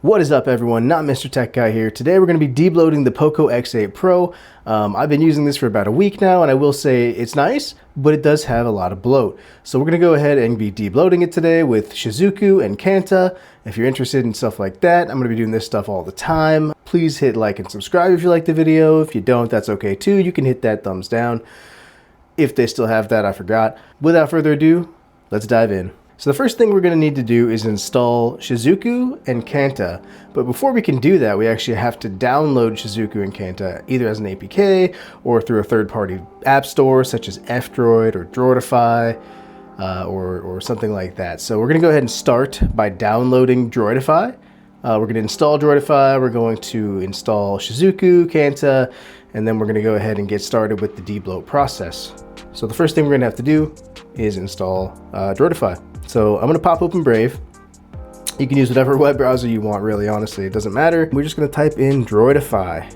What is up, everyone? NotMrTechGuy here. Today we're going to be debloating the Poco X8 Pro. I've been using this for about a week now, and I will say it's nice, but it does have a lot of bloat. So we're going to go ahead and be debloating it today with Shizuku and Kanta. If you're interested in stuff like that, I'm going to be doing this stuff all the time. Please hit like and subscribe if you like the video. If you don't, that's okay too. You can hit that thumbs down. If they still have that, I forgot. Without further ado, let's dive in. So the first thing we're going to need to do is install Shizuku and Kanta. But before we can do that, we actually have to download Shizuku and Kanta either as an APK or through a third-party app store such as F-Droid or Droidify or something like that. So we're going to go ahead and start by downloading Droidify. We're going to install Droidify, we're going to install Shizuku, Kanta, and then we're going to go ahead and get started with the debloat process. So the first thing we're going to have to do is install Droidify. So I'm going to pop open Brave. You can use whatever web browser you want, really, honestly. It doesn't matter. We're just going to type in Droidify.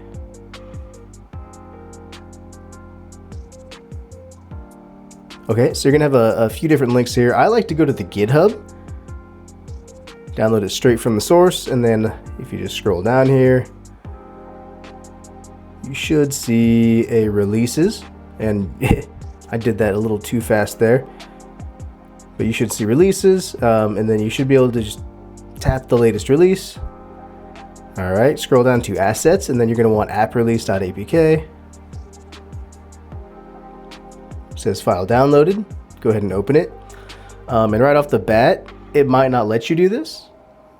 Okay, so you're going to have a few different links here. I like to go to the GitHub. Download it straight from the source, and then if you just scroll down here, you should see a releases, and I did that a little too fast there. But you should see releases, and then you should be able to just tap the latest release. All right, scroll down to assets, and then you're going to want apprelease.apk. It says file downloaded. Go ahead and open it. And right off the bat, it might not let you do this,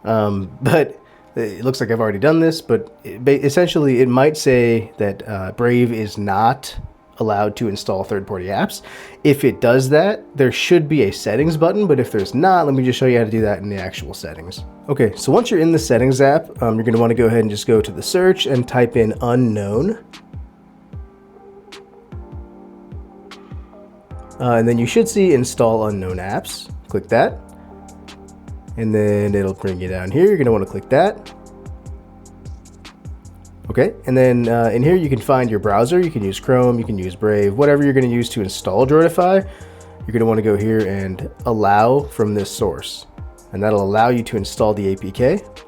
but it looks like I've already done this. But essentially, it might say that Brave is not allowed to install third-party apps. If it does that, there should be a settings button, but if there's not, let me just show you how to do that in the actual settings. Okay, so once you're in the settings app, you're going to want to go ahead and just go to the search and type in unknown. And then you should see install unknown apps. Click that. And then it'll bring you down here. You're going to want to click that. Okay, and then in here you can find your browser. You can use Chrome, you can use Brave, whatever you're going to use to install Droidify. You're going to want to go here and allow from this source, and that'll allow you to install the APK.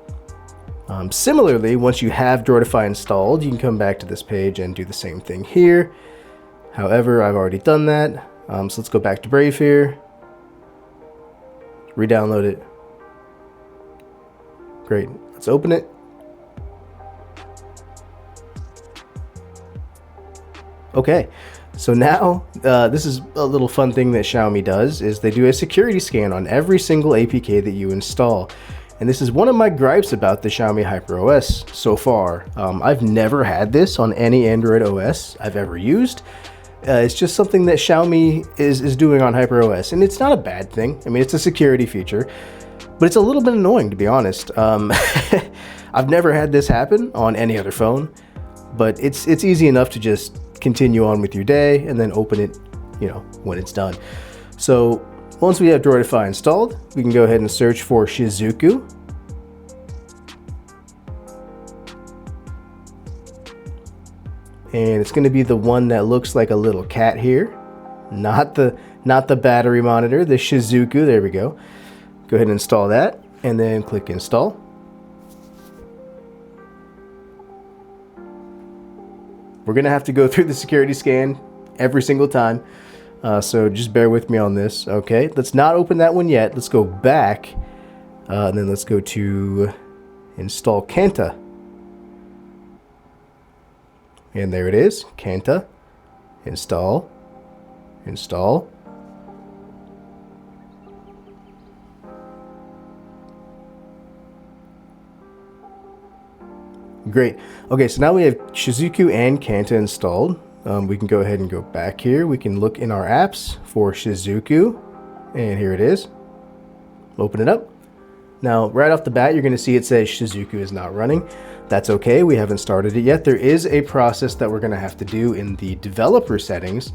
Similarly, once you have Droidify installed, you can come back to this page and do the same thing here. However, I've already done that, so let's go back to Brave here, re-download it. Great, let's open it. Okay, so now this is a little fun thing that Xiaomi does, is they do a security scan on every single APK that you install. And this is one of my gripes about the Xiaomi HyperOS so far. I've never had this on any Android OS I've ever used. It's just something that Xiaomi is doing on HyperOS, and it's not a bad thing. I mean, it's a security feature, but it's a little bit annoying, to be honest. I've never had this happen on any other phone, but it's easy enough to just continue on with your day and then open it, when it's done. So once we have Droidify installed, we can go ahead and search for Shizuku. And it's going to be the one that looks like a little cat here, not the battery monitor, the Shizuku. There we go. Go ahead and install that, and then click install. We're going to have to go through the security scan every single time, so just bear with me on this. Okay, let's not open that one yet. Let's go back, and then let's go to install Kanta. And there it is, Kanta. Install. Install. Great. Okay, so now we have Shizuku and Kanta installed. We can go ahead and go back here. We can look in our apps for Shizuku, and here it is. Open it up. Now, right off the bat, you're going to see it says Shizuku is not running. That's okay. We haven't started it yet. There is a process that we're going to have to do in the developer settings.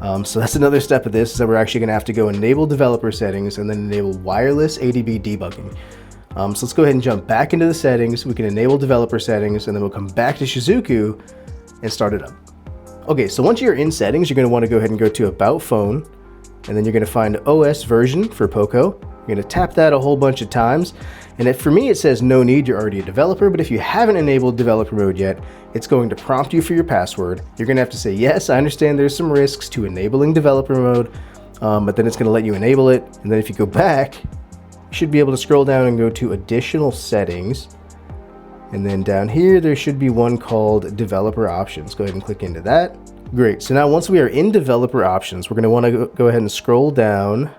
So that's another step of this, is that we're actually going to have to go enable developer settings and then enable wireless ADB debugging. So let's go ahead and jump back into the settings. We can enable developer settings, and then we'll come back to Shizuku and start it up. Okay, so once you're in settings, you're going to want to go ahead and go to About Phone, and then you're going to find OS version for Poco. You're going to tap that a whole bunch of times, And for me, it says no need, you're already a developer, but if you haven't enabled developer mode yet, it's going to prompt you for your password. You're gonna have to say, yes, I understand there's some risks to enabling developer mode, but then it's gonna let you enable it. And then if you go back, you should be able to scroll down and go to additional settings. And then down here, there should be one called developer options. Go ahead and click into that. Great, so now once we are in developer options, we're gonna wanna go ahead and scroll down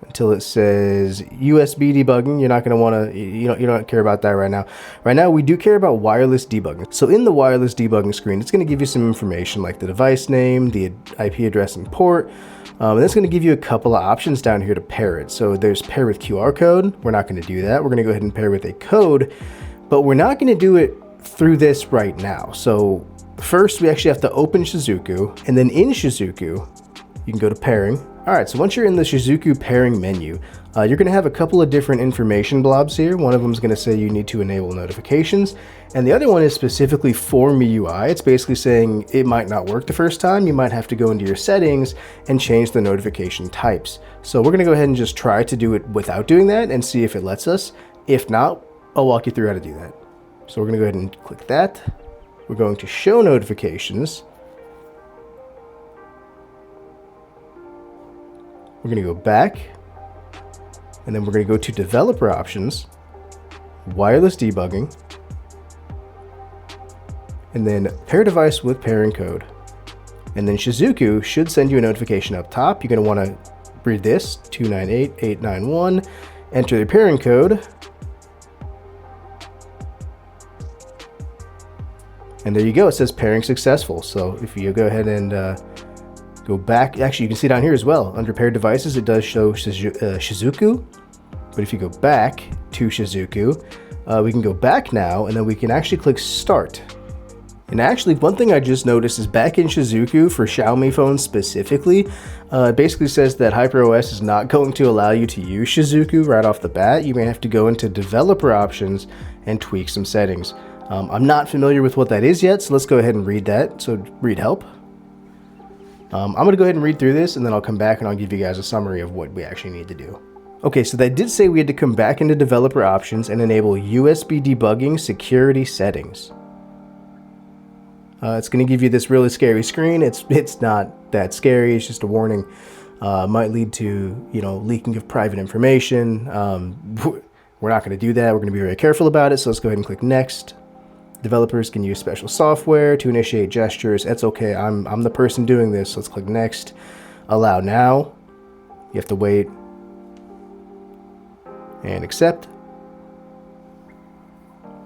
until it says USB debugging. You're not going to want to, you don't care about that right now. Right now, we do care about wireless debugging. So in the wireless debugging screen, it's going to give you some information like the device name, the IP address and port. And it's going to give you a couple of options down here to pair it. So there's pair with QR code. We're not going to do that. We're going to go ahead and pair with a code, but we're not going to do it through this right now. So first, we actually have to open Shizuku, and then in Shizuku, you can go to pairing. All right, so once you're in the Shizuku pairing menu, you're gonna have a couple of different information blobs here. One of them is gonna say you need to enable notifications, and the other one is specifically for MIUI. It's basically saying it might not work the first time. You might have to go into your settings and change the notification types. So we're gonna go ahead and just try to do it without doing that and see if it lets us. If not, I'll walk you through how to do that. So we're gonna go ahead and click that. We're going to show notifications. We're going to go back, and then we're going to go to developer options, wireless debugging, and then pair device with pairing code. And then Shizuku should send you a notification up top. You're going to want to read this, 298891, enter the pairing code, and there you go. It says pairing successful. So if you go ahead and go back, actually you can see down here as well, under paired devices it does show Shizuku, but if you go back to Shizuku, we can go back now, and then we can actually click start. And actually, one thing I just noticed is back in Shizuku for Xiaomi phones specifically, it basically says that HyperOS is not going to allow you to use Shizuku right off the bat. You may have to go into developer options and tweak some settings. I'm not familiar with what that is yet, so let's go ahead and read that. So read help. I'm going to go ahead and read through this, and then I'll come back and I'll give you guys a summary of what we actually need to do. Okay, so that did say we had to come back into developer options and enable USB debugging security settings. It's going to give you this really scary screen. It's not that scary. It's just a warning. Might lead to, leaking of private information. We're not going to do that. We're going to be very careful about it. So let's go ahead and click next. Developers can use special software to initiate gestures. It's okay. I'm the person doing this. Let's click next. Allow now. You have to wait and accept.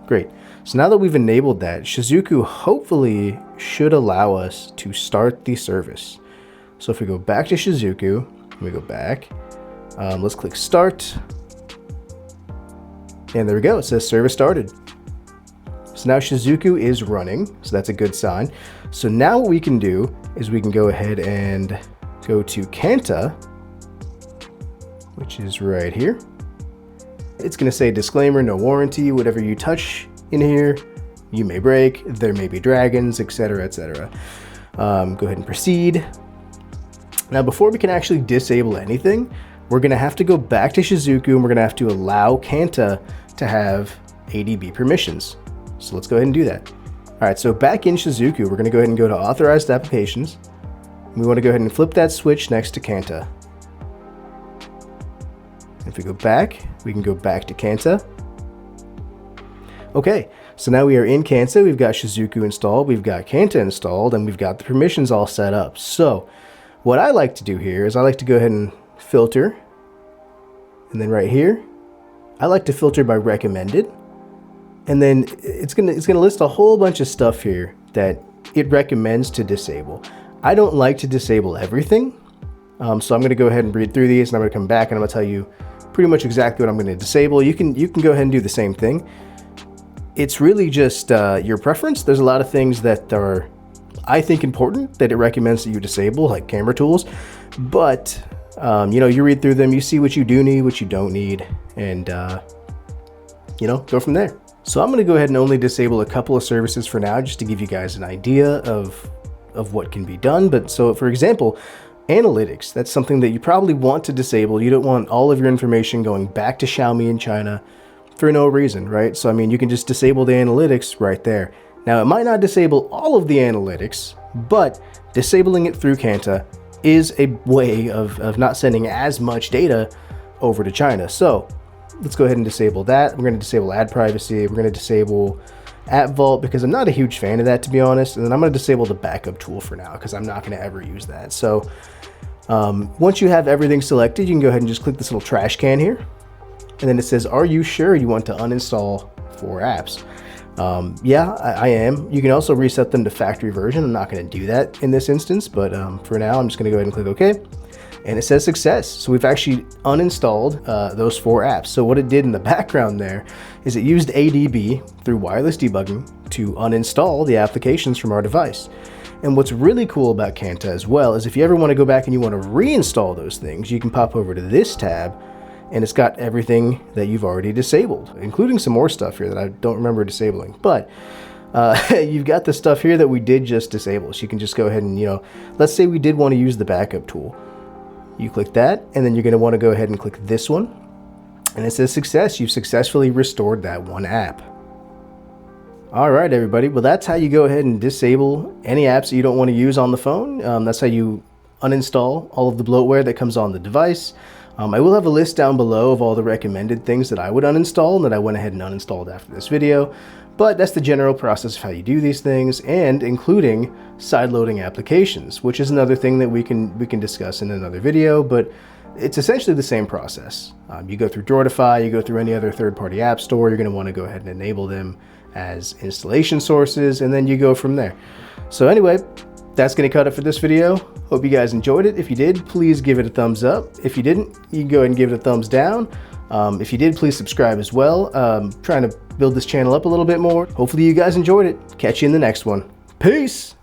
Great. So now that we've enabled that, Shizuku hopefully should allow us to start the service. So if we go back to Shizuku, we go back, let's click start. And there we go. It says service started. So now Shizuku is running, so that's a good sign. So now what we can do is we can go ahead and go to Kanta, which is right here. It's going to say disclaimer, no warranty, whatever you touch in here, you may break, there may be dragons, etc., etc. Go ahead and proceed. Now before we can actually disable anything, we're going to have to go back to Shizuku and we're going to have to allow Kanta to have ADB permissions. So let's go ahead and do that. All right, so back in Shizuku, we're going to go ahead and go to authorized applications. We want to go ahead and flip that switch next to Kanta. If we go back, we can go back to Kanta. Okay, so now we are in Kanta. We've got Shizuku installed, we've got Kanta installed, and we've got the permissions all set up. So what I like to do here is I like to go ahead and filter. And then right here, I like to filter by recommended. And then it's gonna list a whole bunch of stuff here that it recommends to disable. I don't like to disable everything. So I'm gonna go ahead and read through these, and I'm gonna come back and I'm gonna tell you pretty much exactly what I'm gonna disable. You can go ahead and do the same thing. It's really just your preference. There's a lot of things that are, I think, important that it recommends that you disable, like camera tools. But you read through them, you see what you do need, what you don't need, and go from there. So I'm going to go ahead and only disable a couple of services for now, just to give you guys an idea of what can be done. But so, for example, analytics, that's something that you probably want to disable. You don't want all of your information going back to Xiaomi in China for no reason, right? So I mean, you can just disable the analytics right there. Now, it might not disable all of the analytics, but disabling it through Kanta is a way of not sending as much data over to China. So let's go ahead and disable that. We're going to disable ad privacy. We're going to disable App Vault because I'm not a huge fan of that, to be honest. And then I'm going to disable the backup tool for now because I'm not going to ever use that. So once you have everything selected, you can go ahead and just click this little trash can here. And then it says, are you sure you want to uninstall 4 apps? Yeah, I am. You can also reset them to factory version. I'm not going to do that in this instance, but for now, I'm just going to go ahead and click OK. And it says success. So we've actually uninstalled those 4 apps. So what it did in the background there is it used ADB through wireless debugging to uninstall the applications from our device. And what's really cool about Kanta as well is if you ever want to go back and you want to reinstall those things, you can pop over to this tab and it's got everything that you've already disabled, including some more stuff here that I don't remember disabling. But you've got the stuff here that we did just disable. So you can just go ahead and, let's say we did want to use the backup tool. You click that, and then you're going to want to go ahead and click this one. And it says success. You've successfully restored that one app. All right, everybody. Well, that's how you go ahead and disable any apps that you don't want to use on the phone. That's how you uninstall all of the bloatware that comes on the device. I will have a list down below of all the recommended things that I would uninstall and that I went ahead and uninstalled after this video. But that's the general process of how you do these things, and including sideloading applications, which is another thing that we can discuss in another video, but it's essentially the same process. You go through Droidify, you go through any other third-party app store, you're going to want to go ahead and enable them as installation sources, and then you go from there. So anyway, that's going to cut it for this video. Hope you guys enjoyed it. If you did, please give it a thumbs up. If you didn't, you can go ahead and give it a thumbs down. If you did, please subscribe as well. Trying to build this channel up a little bit more. Hopefully you guys enjoyed it. Catch you in the next one. Peace!